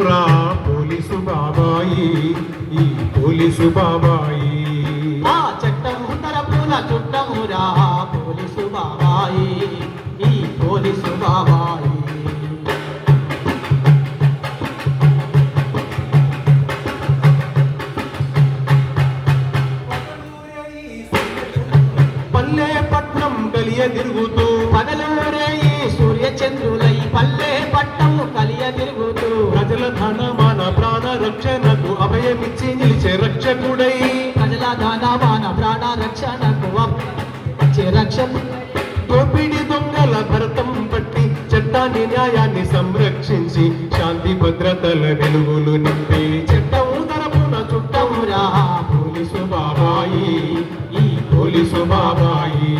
రా పోలీసు బాబాయి, ఈ పోలీసు బాబాయి. ఆ చట్టము తరపున చుట్టమురా పోలీసు బాబాయి, ఈ పోలీసు బాబాయి. పల్లె పట్నం కలియ తిరుగుతూ పగలూరే ఈ సూర్య చంద్రులై పల్లె పట్టం కలియ తిరుగుతూ ప్రజల ధనమాన ప్రాణ రక్షణకు అభయమిచ్చి నిలిచే రక్షకుడై, ప్రజల ధనమాన ప్రాణ రక్షణకు వచ్చే రక్షణ. దోపిడి దొంగల భరతం పట్టి చట్టాన్ని న్యాయాన్ని సంరక్షించి శాంతి భద్రతల వెలుగులు నింపే చట్టము తరపున చుట్టమురా పోలీసు బాబాయి, ఈ పోలీసు బాబాయి.